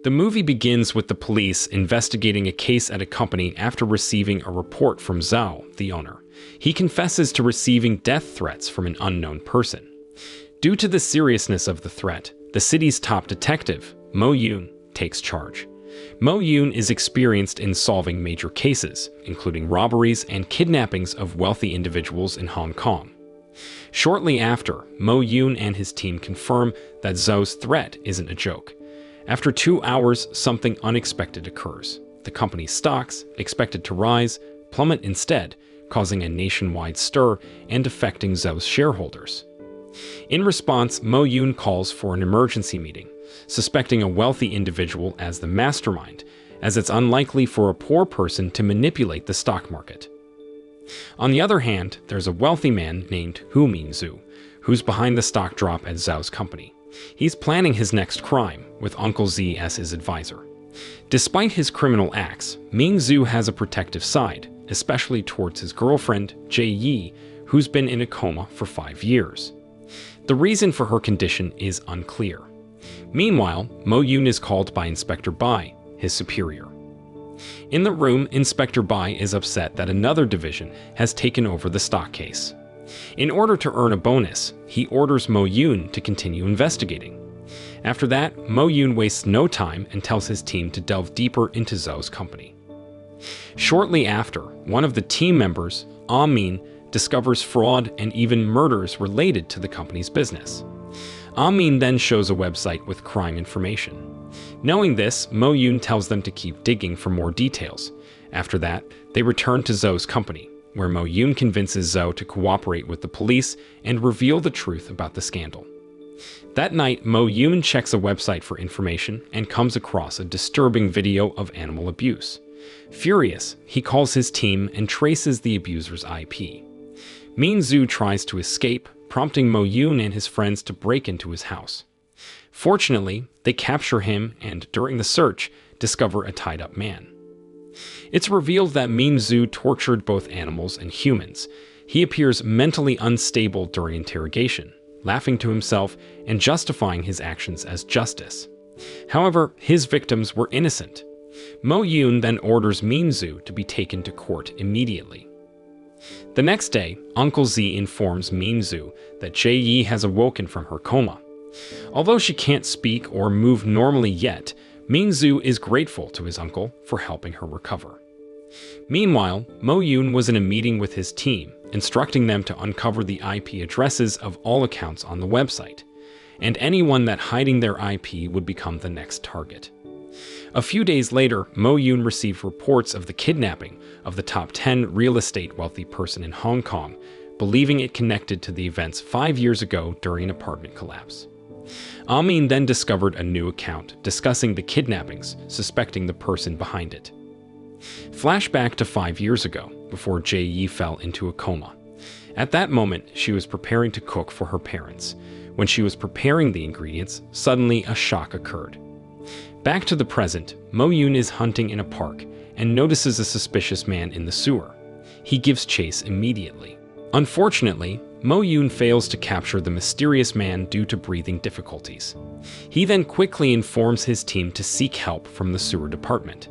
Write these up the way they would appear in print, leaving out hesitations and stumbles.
The movie begins with the police investigating a case at a company after receiving a report from Zhao, the owner. He confesses to receiving death threats from an unknown person. Due to the seriousness of the threat, the city's top detective, Mo Yun, takes charge. Mo Yun is experienced in solving major cases, including robberies and kidnappings of wealthy individuals in Hong Kong. Shortly after, Mo Yun and his team confirm that Zhou's threat isn't a joke. After 2 hours, something unexpected occurs. The company's stocks, expected to rise, plummet instead, causing a nationwide stir and affecting Zhou's shareholders. In response, Mo Yun calls for an emergency meeting, suspecting a wealthy individual as the mastermind, as it's unlikely for a poor person to manipulate the stock market. On the other hand, there's a wealthy man named Hu Mingzu, who's behind the stock drop at Zhou's company. He's planning his next crime, with Uncle Z as his advisor. Despite his criminal acts, Mingzu has a protective side, especially towards his girlfriend, Jie Yi, who's been in a coma for 5 years. The reason for her condition is unclear. Meanwhile, Mo Yun is called by Inspector Bai, his superior. In the room, Inspector Bai is upset that another division has taken over the stock case. In order to earn a bonus, he orders Mo Yun to continue investigating. After that, Mo Yun wastes no time and tells his team to delve deeper into Zhou's company. Shortly after, one of the team members, Min, discovers fraud and even murders related to the company's business. Min then shows a website with crime information. Knowing this, Mo Yun tells them to keep digging for more details. After that, they return to Zhou's company, where Mo Yun convinces Zhou to cooperate with the police and reveal the truth about the scandal. That night, Mo Yun checks a website for information and comes across a disturbing video of animal abuse. Furious, he calls his team and traces the abuser's IP. Mingzu tries to escape, prompting Mo Yun and his friends to break into his house. Fortunately, they capture him and, during the search, discover a tied-up man. It's revealed that Mingzu tortured both animals and humans. He appears mentally unstable during interrogation, laughing to himself and justifying his actions as justice. However, his victims were innocent. Mo Yun then orders Mingzu to be taken to court immediately. The next day, Uncle Z informs Mingzu that Jie Yi has awoken from her coma. Although she can't speak or move normally yet, Mingzu is grateful to his uncle for helping her recover. Meanwhile, Mo Yun was in a meeting with his team, instructing them to uncover the IP addresses of all accounts on the website, and anyone that hiding their IP would become the next target. A few days later, Mo Yun received reports of the kidnapping of the top 10 real estate wealthy person in Hong Kong, believing it connected to the events 5 years ago during an apartment collapse. Min then discovered a new account discussing the kidnappings, suspecting the person behind it. Flashback to 5 years ago, before Jie Yi fell into a coma. At that moment, she was preparing to cook for her parents. When she was preparing the ingredients, suddenly a shock occurred. Back to the present, Mo Yun is hunting in a park and notices a suspicious man in the sewer. He gives chase immediately. Unfortunately, Mo Yun fails to capture the mysterious man due to breathing difficulties. He then quickly informs his team to seek help from the sewer department.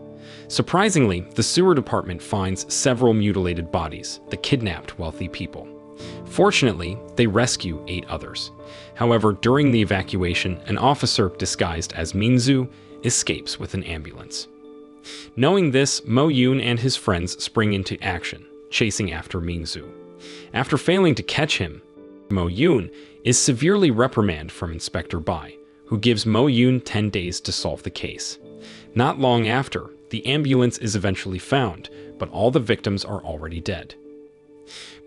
Surprisingly, the sewer department finds several mutilated bodies, the kidnapped wealthy people. Fortunately, they rescue 8 others. However, during the evacuation, an officer disguised as Mingzu escapes with an ambulance. Knowing this, Mo Yun and his friends spring into action, chasing after Mingzu. After failing to catch him, Mo Yun is severely reprimanded from Inspector Bai, who gives Mo Yun 10 days to solve the case. Not long after, the ambulance is eventually found, but all the victims are already dead.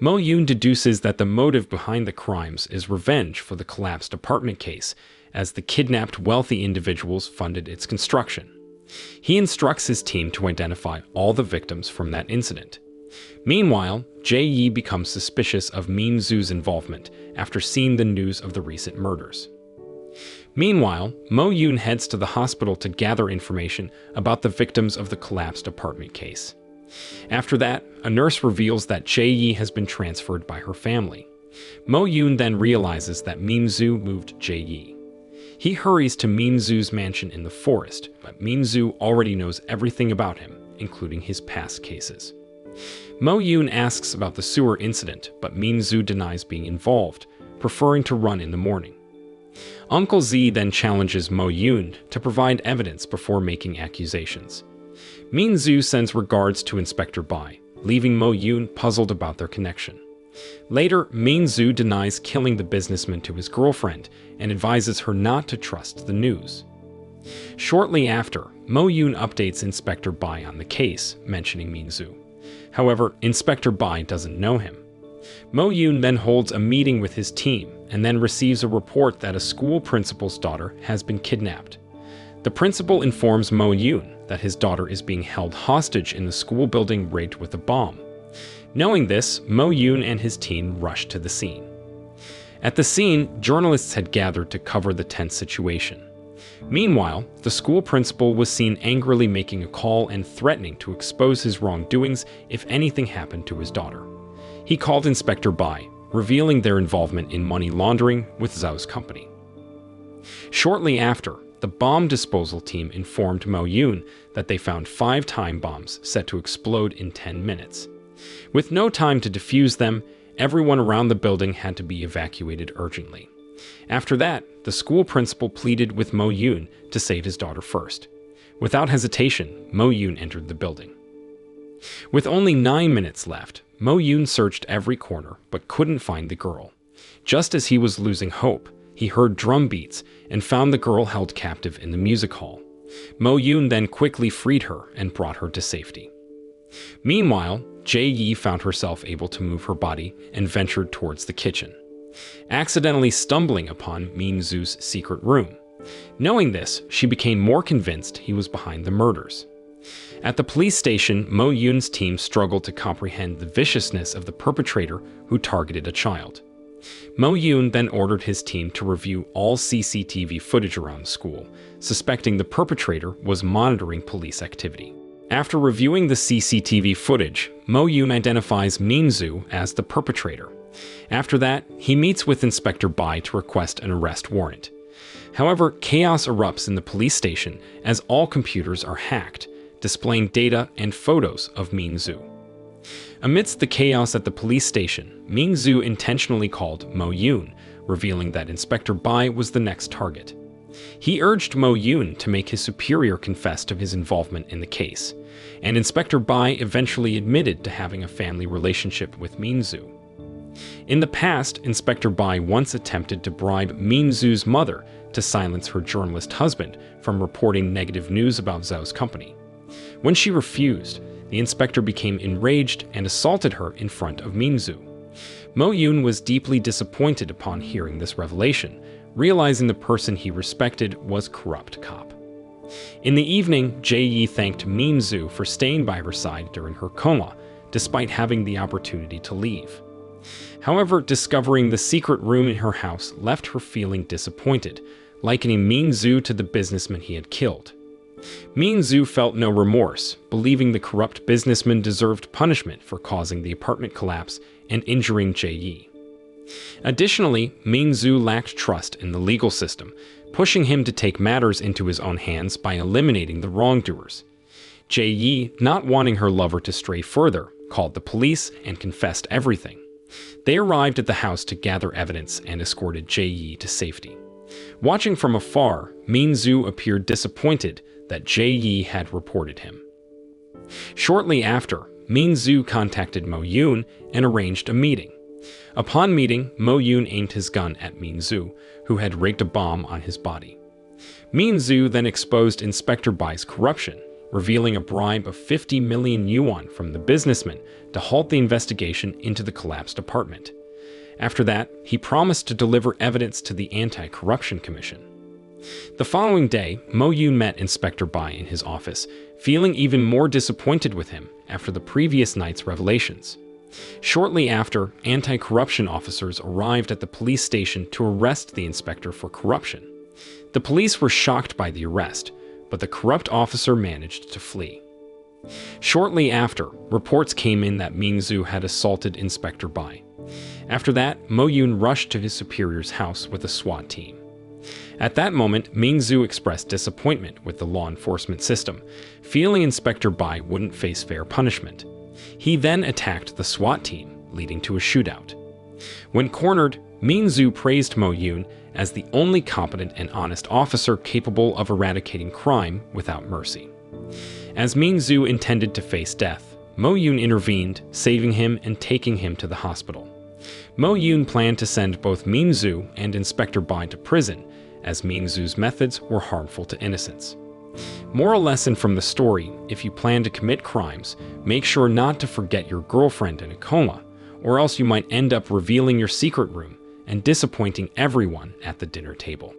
Mo Yun deduces that the motive behind the crimes is revenge for the collapsed apartment case, as the kidnapped wealthy individuals funded its construction. He instructs his team to identify all the victims from that incident. Meanwhile, Jie Yi becomes suspicious of Mingzu's involvement after seeing the news of the recent murders. Meanwhile, Mo Yun heads to the hospital to gather information about the victims of the collapsed apartment case. After that, a nurse reveals that Jie Yi has been transferred by her family. Mo Yun then realizes that Mingzu moved Jie Yi. He hurries to Minzu's mansion in the forest, but Minzu already knows everything about him, including his past cases. Mo-yoon asks about the sewer incident, but Minzu denies being involved, preferring to run in the morning. Uncle Z then challenges Mo-yoon to provide evidence before making accusations. Minzu sends regards to Inspector Bai, leaving Mo-yoon puzzled about their connection. Later, Minzu denies killing the businessman to his girlfriend and advises her not to trust the news. Shortly after, Mo-yoon updates Inspector Bai on the case, mentioning Minzu. However, Inspector Bai doesn't know him. Mo-yoon then holds a meeting with his team and then receives a report that a school principal's daughter has been kidnapped. The principal informs Mo-yoon that his daughter is being held hostage in the school building rigged with a bomb. Knowing this, Mo-yoon and his team rush to the scene. At the scene, journalists had gathered to cover the tense situation. Meanwhile, the school principal was seen angrily making a call and threatening to expose his wrongdoings if anything happened to his daughter. He called Inspector Bai, revealing their involvement in money laundering with Zhao's company. Shortly after, the bomb disposal team informed Mo-yoon that they found 5 time bombs set to explode in 10 minutes. With no time to defuse them, everyone around the building had to be evacuated urgently. After that, the school principal pleaded with Mo-yoon to save his daughter first. Without hesitation, Mo-yoon entered the building. With only 9 minutes left, Mo-yoon searched every corner but couldn't find the girl. Just as he was losing hope, he heard drum beats and found the girl held captive in the music hall. Mo-yoon then quickly freed her and brought her to safety. Meanwhile, Jae-yi found herself able to move her body and ventured towards the kitchen, accidentally stumbling upon Minzu's secret room. Knowing this, she became more convinced he was behind the murders. At the police station, Mo-yoon's team struggled to comprehend the viciousness of the perpetrator who targeted a child. Mo-yoon then ordered his team to review all CCTV footage around the school, suspecting the perpetrator was monitoring police activity. After reviewing the CCTV footage, Mo-yoon identifies Minzu as the perpetrator. After that, he meets with Inspector Bai to request an arrest warrant. However, chaos erupts in the police station as all computers are hacked, displaying data and photos of Minzu. Amidst the chaos at the police station, Minzu intentionally called Mo-yoon, revealing that Inspector Bai was the next target. He urged Mo-yoon to make his superior confess to his involvement in the case, and Inspector Bai eventually admitted to having a family relationship with Minzu. In the past, Inspector Bai once attempted to bribe Minzu's mother to silence her journalist husband from reporting negative news about Zhao's company. When she refused, the inspector became enraged and assaulted her in front of Minzu. Mo-yoon was deeply disappointed upon hearing this revelation, realizing the person he respected was corrupt cop. In the evening, Jae-yi thanked Minzu for staying by her side during her coma, despite having the opportunity to leave. However, discovering the secret room in her house left her feeling disappointed, likening Minzu to the businessman he had killed. Minzu felt no remorse, believing the corrupt businessman deserved punishment for causing the apartment collapse and injuring Jae-yi. Additionally, Minzu lacked trust in the legal system, pushing him to take matters into his own hands by eliminating the wrongdoers. Jae-yi, not wanting her lover to stray further, called the police and confessed everything. They arrived at the house to gather evidence and escorted Jae-yi to safety. Watching from afar, Minzu appeared disappointed that Jae-yi had reported him. Shortly after, Minzu contacted Mo-yoon and arranged a meeting. Upon meeting, Mo-yoon aimed his gun at Minzu, who had rigged a bomb on his body. Minzu then exposed Inspector Bai's corruption, revealing a bribe of 50 million yuan from the businessman to halt the investigation into the collapsed apartment. After that, he promised to deliver evidence to the Anti-Corruption Commission. The following day, Mo-yoon met Inspector Bai in his office, feeling even more disappointed with him after the previous night's revelations. Shortly after, anti-corruption officers arrived at the police station to arrest the inspector for corruption. The police were shocked by the arrest, but the corrupt officer managed to flee. Shortly after, reports came in that Minzu had assaulted Inspector Bai. After that, Mo-yoon rushed to his superior's house with a SWAT team. At that moment, Mingzhu expressed disappointment with the law enforcement system, feeling Inspector Bai wouldn't face fair punishment. He then attacked the SWAT team, leading to a shootout. When cornered, Mingzhu praised Mo Yun as the only competent and honest officer capable of eradicating crime without mercy. As Mingzhu intended to face death, Mo Yun intervened, saving him and taking him to the hospital. Mo Yun planned to send both Mingzhu and Inspector Bai to prison, as Mingzhu's methods were harmful to innocents. Moral lesson from the story: if you plan to commit crimes, make sure not to forget your girlfriend in a coma, or else you might end up revealing your secret room and disappointing everyone at the dinner table.